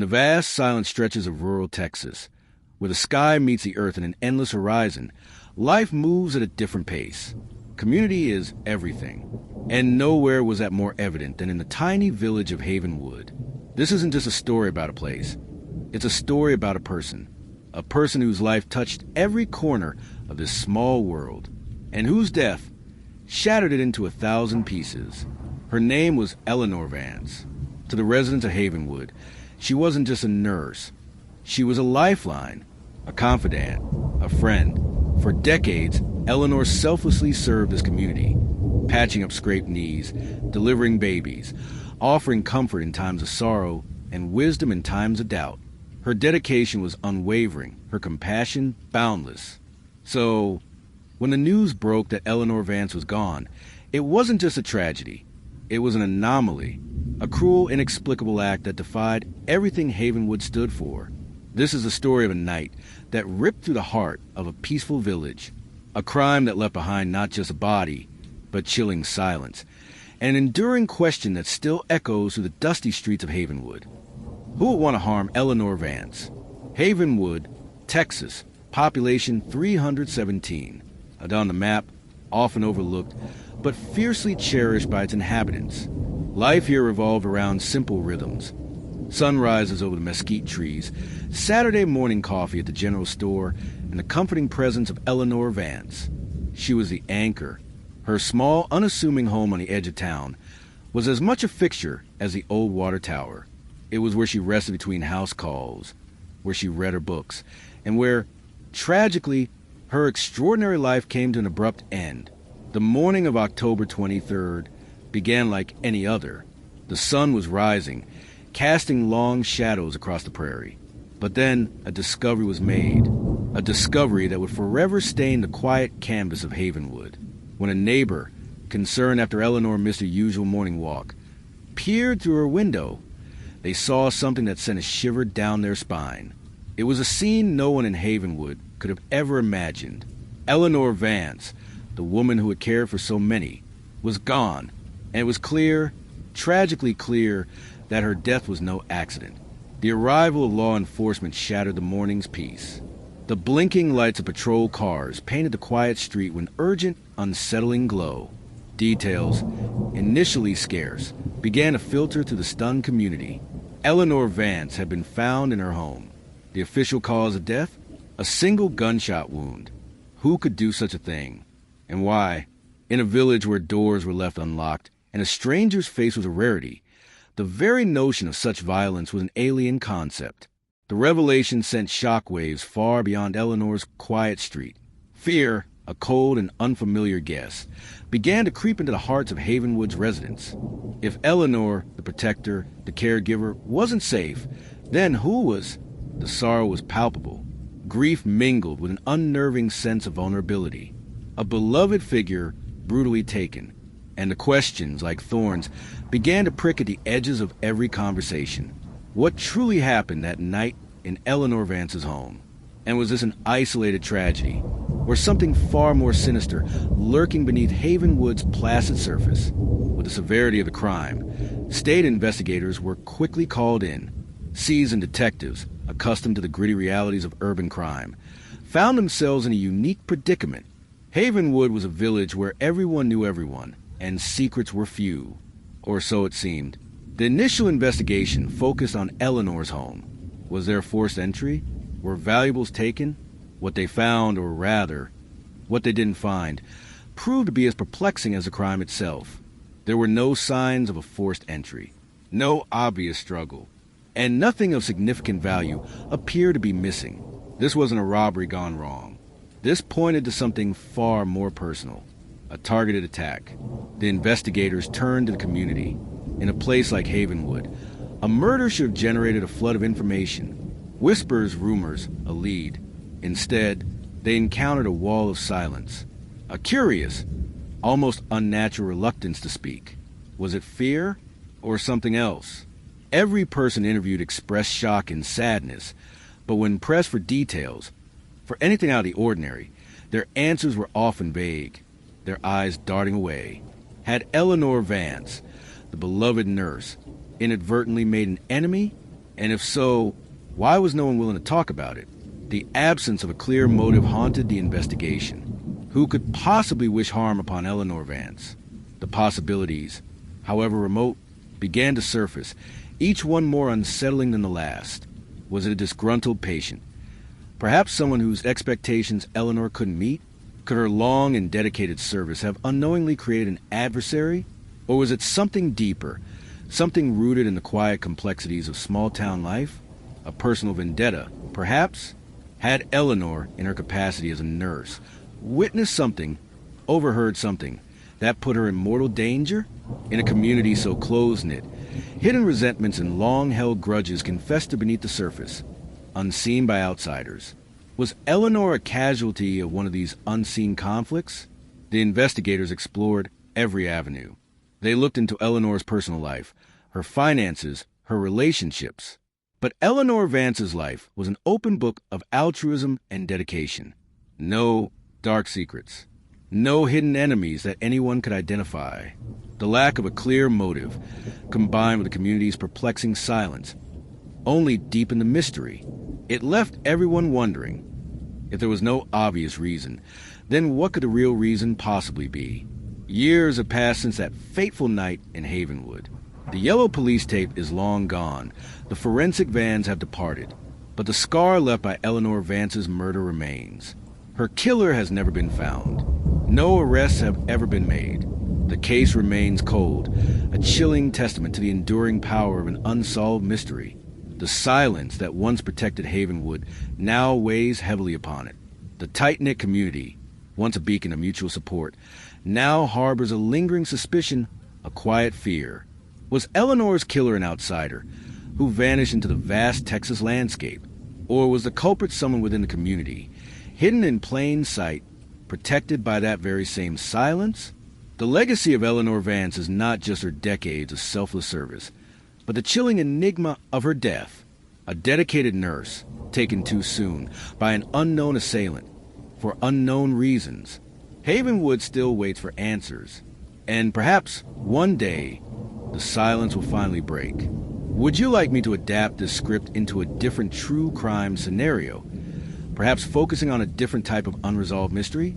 the vast, silent stretches of rural Texas, where the sky meets the earth in an endless horizon, life moves at a different pace. Community is everything, and nowhere was that more evident than in the tiny village of Havenwood. This isn't just a story about a place. It's a story about a person whose life touched every corner of this small world, and whose death shattered it into 1,000 pieces. Her name was Eleanor Vance. To the residents of Havenwood, she wasn't just a nurse. She was a lifeline, a confidant, a friend. For decades, Eleanor selflessly served this community, patching up scraped knees, delivering babies, offering comfort in times of sorrow and wisdom in times of doubt. Her dedication was unwavering, her compassion boundless. So, when the news broke that Eleanor Vance was gone, it wasn't just a tragedy. It was an anomaly, a cruel, inexplicable act that defied everything Havenwood stood for. This is the story of a night that ripped through the heart of a peaceful village, a crime that left behind not just a body, but chilling silence, an enduring question that still echoes through the dusty streets of Havenwood. Who would want to harm Eleanor Vance? Havenwood, Texas, population 317. On the map, often overlooked, but fiercely cherished by its inhabitants. Life here revolved around simple rhythms. Sunrises over the mesquite trees, Saturday morning coffee at the general store, and the comforting presence of Eleanor Vance. She was the anchor. Her small, unassuming home on the edge of town was as much a fixture as the old water tower. It was where she rested between house calls, where she read her books, and where, tragically, her extraordinary life came to an abrupt end. The morning of October 23rd began like any other. The sun was rising, casting long shadows across the prairie. But then a discovery was made, a discovery that would forever stain the quiet canvas of Havenwood. When a neighbor, concerned after Eleanor missed her usual morning walk, peered through her window, they saw something that sent a shiver down their spine. It was a scene no one in Havenwood could have ever imagined. Eleanor Vance, the woman who had cared for so many, was gone, and it was clear, tragically clear, that her death was no accident. The arrival of law enforcement shattered the morning's peace. The blinking lights of patrol cars painted the quiet street with an urgent, unsettling glow. Details, initially scarce, began to filter through the stunned community. Eleanor Vance had been found in her home. The official cause of death? A single gunshot wound. Who could do such a thing? And why? In a village where doors were left unlocked and a stranger's face was a rarity, the very notion of such violence was an alien concept. The revelation sent shockwaves far beyond Eleanor's quiet street. Fear, a cold and unfamiliar guest, began to creep into the hearts of Havenwood's residents. If Eleanor, the protector, the caregiver, wasn't safe, then who was? The sorrow was palpable. Grief mingled with an unnerving sense of vulnerability. A beloved figure brutally taken, and the questions, like thorns, began to prick at the edges of every conversation. What truly happened that night in Eleanor Vance's home? And was this an isolated tragedy, or something far more sinister lurking beneath Havenwood's placid surface? With the severity of the crime, state investigators were quickly called in. Seasoned detectives, accustomed to the gritty realities of urban crime, found themselves in a unique predicament. Havenwood was a village where everyone knew everyone, and secrets were few. Or so it seemed. The initial investigation focused on Eleanor's home. Was there forced entry? Were valuables taken? What they found, or rather, what they didn't find, proved to be as perplexing as the crime itself. There were no signs of a forced entry, no obvious struggle, and nothing of significant value appeared to be missing. This wasn't a robbery gone wrong. This pointed to something far more personal, a targeted attack. The investigators turned to the community. In a place like Havenwood, a murder should have generated a flood of information. Whispers, rumors, a lead. Instead, they encountered a wall of silence. A curious, almost unnatural reluctance to speak. Was it fear or something else? Every person interviewed expressed shock and sadness, but when pressed for details, for anything out of the ordinary, their answers were often vague, their eyes darting away. Had Eleanor Vance, the beloved nurse, inadvertently made an enemy And if so, why was no one willing to talk about it? The absence of a clear motive haunted the investigation. Who could possibly wish harm upon Eleanor Vance? The possibilities, however remote, began to surface, each one more unsettling than the last. Was it a disgruntled patient? Perhaps someone whose expectations Eleanor couldn't meet? Could her long and dedicated service have unknowingly created an adversary? Or was it something deeper, something rooted in the quiet complexities of small-town life? A personal vendetta, perhaps? Had Eleanor, in her capacity as a nurse, witnessed something, overheard something, that put her in mortal danger? In a community so close-knit, hidden resentments and long-held grudges can fester beneath the surface, unseen by outsiders. Was Eleanor a casualty of one of these unseen conflicts? The investigators explored every avenue. They looked into Eleanor's personal life, her finances, her relationships. But Eleanor Vance's life was an open book of altruism and dedication. No dark secrets. No hidden enemies that anyone could identify. The lack of a clear motive, combined with the community's perplexing silence, only deepened the mystery. It left everyone wondering. If there was no obvious reason, then what could the real reason possibly be? Years have passed since that fateful night in Havenwood. The yellow police tape is long gone. The forensic vans have departed. But the scar left by Eleanor Vance's murder remains. Her killer has never been found. No arrests have ever been made. The case remains cold, a chilling testament to the enduring power of an unsolved mystery. The silence that once protected Havenwood now weighs heavily upon it. The tight-knit community, once a beacon of mutual support, now harbors a lingering suspicion, a quiet fear. Was Eleanor's killer an outsider who vanished into the vast Texas landscape? Or was the culprit someone within the community, hidden in plain sight, protected by that very same silence? The legacy of Eleanor Vance is not just her decades of selfless service, but the chilling enigma of her death. A dedicated nurse, taken too soon by an unknown assailant, for unknown reasons. Havenwood still waits for answers, and perhaps one day the silence will finally break. Would you like me to adapt this script into a different true crime scenario? Perhaps focusing on a different type of unresolved mystery?